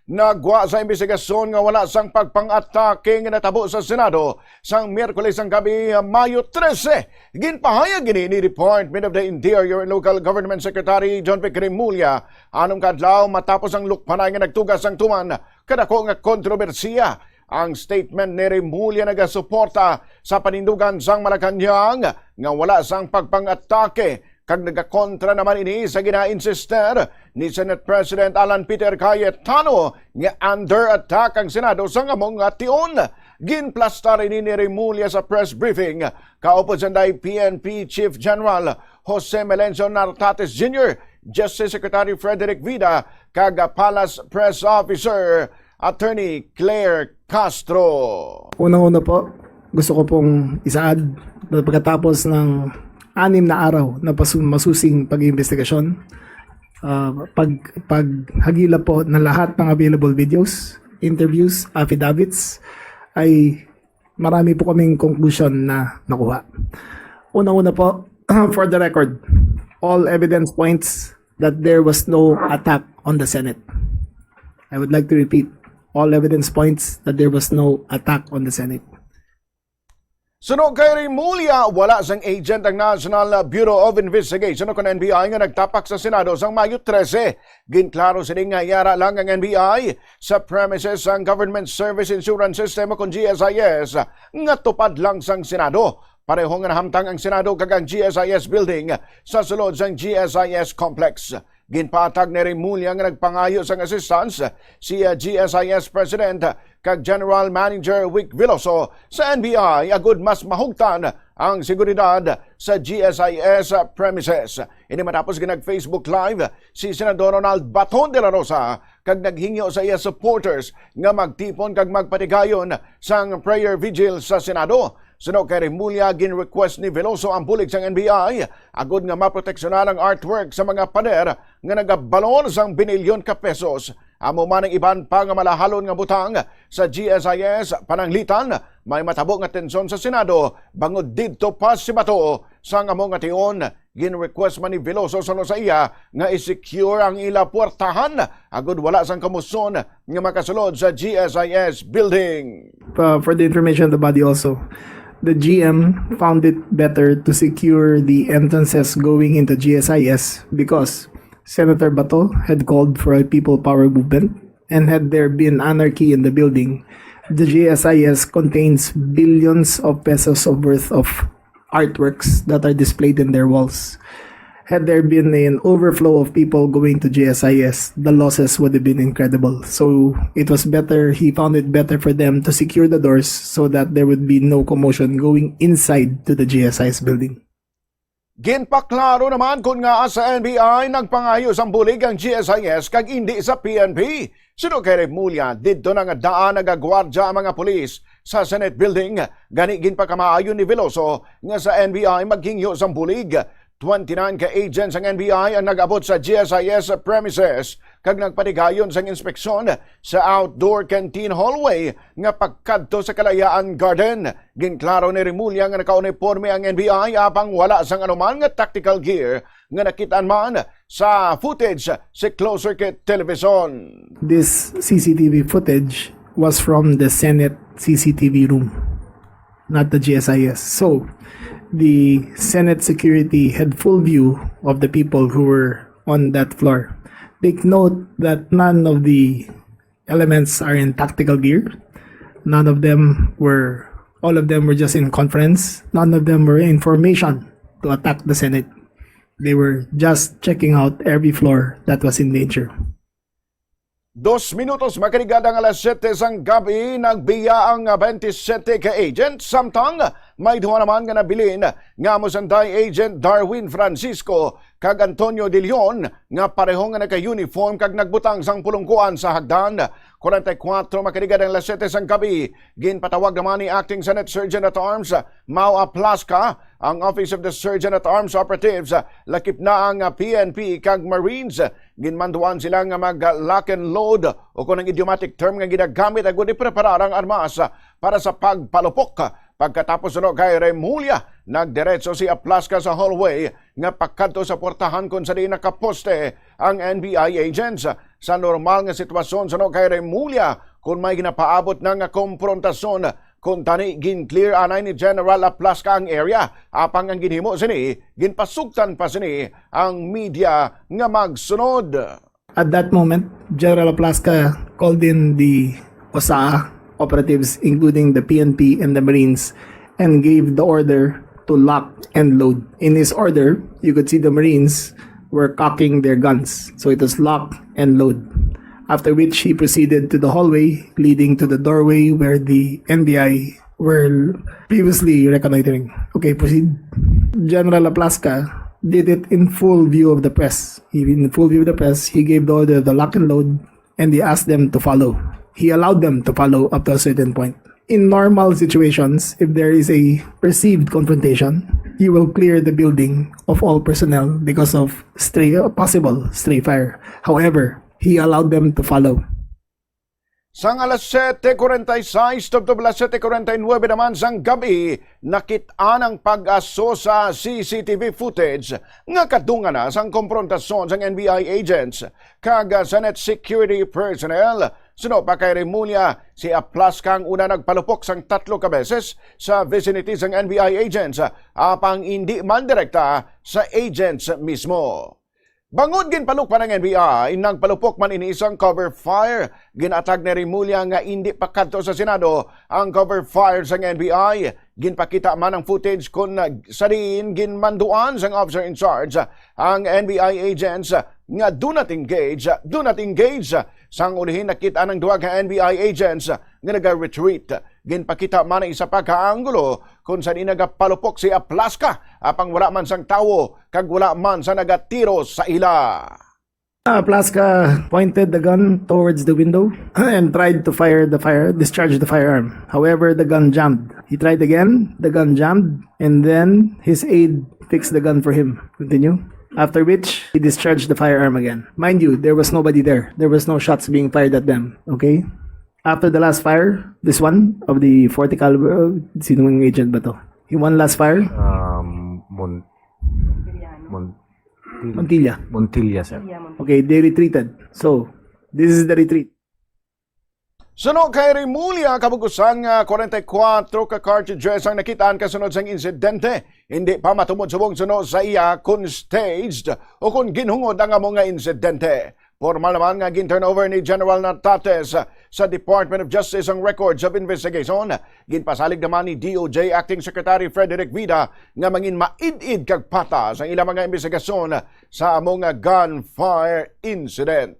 nagwa sa investigasyon nga wala sang pagpang-atake nga natabo sa Senado sang Miyerkules ang gabi Mayo 13. Ginpahayag gini ni Department of the Interior and Local Government Secretary John P. Remulla anong kadlaw matapos ang lukpanay nga nagtugas ang tuman kadako nga kontrobersiya. Ang statement ni Remulla nagasuporta sa panindugan sang Malacañang nga wala sang pagpang-atake kag nagakontra naman ini sa gina-insister ni Senate President Alan Peter Cayetano nga under attack ang Senado sa ngamong nga tion. Ginplastar ini ni Remulla sa press briefing kaupod sa PNP Chief General Jose Melencio Nartates Jr., Justice Secretary Frederick Vida kag Palace Press Officer Attorney Claire Castro. Unang-una po, gusto ko pong isaad na pagkatapos ng 6 na araw na masusing pag-iimbestigasyon, paghagila po ng lahat ng available videos, interviews, affidavits, ay marami po kaming conclusion na nakuha. Unang-una po, for the record, all evidence points that there was no attack on the Senate. I would like to repeat, all evidence points that there was no attack on the Senate. Sunog kay Remulla, wala sang agent ang National Bureau of Investigation o NBI nga nagtapak sa Senado sang Mayo 13. Ginklaro sining nga yara lang ang NBI sa premises ang Government Service Insurance System o kung GSIS nga tupad lang sang Senado. Pareho nga nahamtang ang Senado kag ang GSIS building sa sulod sang GSIS complex. Ginpatag ni Remulla nga nagpangayo sang assistance si GSIS President kag General Manager Vic Veloso sa NBI agud mas mahugtan ang seguridad sa GSIS premises. Ini matapos ginag-Facebook Live si Senador Ronald Baton de la Rosa kag naghingyo sa iya supporters nga magtipon kag magpatigayon sang prayer vigil sa Senado. Sunog kay Remulla, gin-request ni Veloso ang bulig sang NBI agud nga maproteksyonan ang artwork sa mga pader nga nagabalon sang binilyon ka pesos. Amo man ang iban pa nga malahalon nga butang sa GSIS pananglitan, may matabo nga tensyon sa Senado bangod didto pa si Bato sang amo nga tion. Gin-request man ni Veloso sa iya nga i-secure ang ila puwertahan agud wala sang kamuson nga makasulod sa GSIS building. For the information of the body also, the GM found it better to secure the entrances going into GSIS because Senator Bato had called for a people power movement, and had there been anarchy in the building, the GSIS contains billions of pesos of worth of artworks that are displayed in their walls. Had there been an overflow of people going to GSIS, the losses would have been incredible. So it was better, he found it better for them to secure the doors so that there would be no commotion going inside to the GSIS building. Ginpaklaro naman kung nga sa NBI nagpangayo sang bulig ang GSIS kag hindi sa PNP. Sunog kay Remulla, didto na nga daan nagagwardya ang mga pulis sa Senate building. Gani ginpakamaayo ni Veloso nga sa NBI maghingyo sang bulig. 29 ka agents ng NBI ang nag-abot sa GSIS premises kag nagpatigayon sang inspeksyon sa outdoor canteen hallway nga pagkadto sa Kalayaan Garden. Ginklaro ni Remulla nga nakauniforme ang NBI apang wala sang anuman nga tactical gear nga nakitaan man sa footage sa closed-circuit television. This CCTV footage was from the Senate CCTV room, not the GSIS. So the Senate security had full view of the people who were on that floor. Take note that none of the elements are in tactical gear. All of them were just in conference. None of them were in formation to attack the Senate. They were just checking out every floor that was in danger. 2 minutos makarigad ang alas 7 sang gabi, nagbiya ang 27 ka agent. Samtang may duha naman nga nabilin nga mosanday agent Darwin Francisco kag Antonio De Leon nga pareho nga naka-uniform kag nagbutang sang pulungkuan sa hagdan. 44 makarigad ang alas 7 sang gabi, ginpatawag naman ni Acting Senate Surgeon at Arms Mau Aplasca ang Office of the Surgeon at Arms Operatives. Lakip na ang PNP kag Marines. Ginmanduan sila nga mag-lock and load o kung ang idiomatic term nga ginagamit agud ipreparar ang armas para sa pagpalupok Pagkatapos kay Remulla, nagdiretso si Aplaska sa hallway nga pakadto sa portahan kung sa di nakaposte ang NBI agents. Sa normal nga sitwasyon kay Remulla, kung may ginapaabot na nga komprontasyon, kung tani gin-clear anay ni General Aplaska ang area, apang ang ginhimo sini, ginpasugtan pa sini ang media nga magsunod. At that moment, General Aplaska called in the OSA operatives, including the PNP and the Marines, and gave the order to lock and load. In his order, you could see the Marines were cocking their guns. So it was lock and load. After which he proceeded to the hallway leading to the doorway where the NBI were previously reconnoitering. Okay, proceed. General Aplaska did it in full view of the press. In full view of the press, he gave the order to lock and load, and he asked them to follow. He allowed them to follow up to a certain point. In normal situations, if there is a perceived confrontation, he will clear the building of all personnel because of possible stray fire. However, he allowed them to follow. Sang alas 7:46, tubtob alas 7:49 naman sang gabi, nakit-an ang pag-aso sa CCTV footage nga kadungan na sang komprontasyon sang NBI agents kag Senate security personnel. Suno pa kay Remulla, si Aplaska ang una nagpalupok sang 3 ka beses sa vicinity sang NBI agents, apang hindi man direkta sa agents mismo. Bangod ginpaluk pa ng NBI, nagpalupok man ini isang cover fire. Ginatag ni Remulla nga hindi pa kadto sa Senado ang cover fire sang NBI. Ginpakita man ang footage kung sa diin ginmanduan sang officer in charge ang NBI agents nga do not engage. Sang ulihin nakita ng duwag nga NBI agents nga naga-retreat. Ginpakita man ang isa pa kaanggulo kung saan inagapalupok si Aplaska, apang wala man sang tawo kag wala man sa nagatiro sa ila. Aplaska pointed the gun towards the window and tried to discharge the firearm. However, the gun jammed. He tried again, the gun jammed, and then his aide fixed the gun for him. Continue. After which, he discharged the firearm again. Mind you, there was nobody there. There was no shots being fired at them. Okay? After the last fire, this one of the 40 caliber, sinong agent ba to? Yung one last fire? Montilla, sir. Okay, they retreated. So, this is the retreat. Suno kay Remulla, kabugusan nga 44 ka cartridges ang nakitaan kasunod sang insidente. Hindi pa matumod subong suno sa iya kung staged o kung ginhungod ang among nga insidente. Formal naman nga gin-turnover ni General Natates sa Department of Justice ang records of investigation. Ginpasalig naman ni DOJ Acting Secretary Frederick Vida nga mangin maid-id kag patas ang ilang mga investigasyon sa among gunfire incident.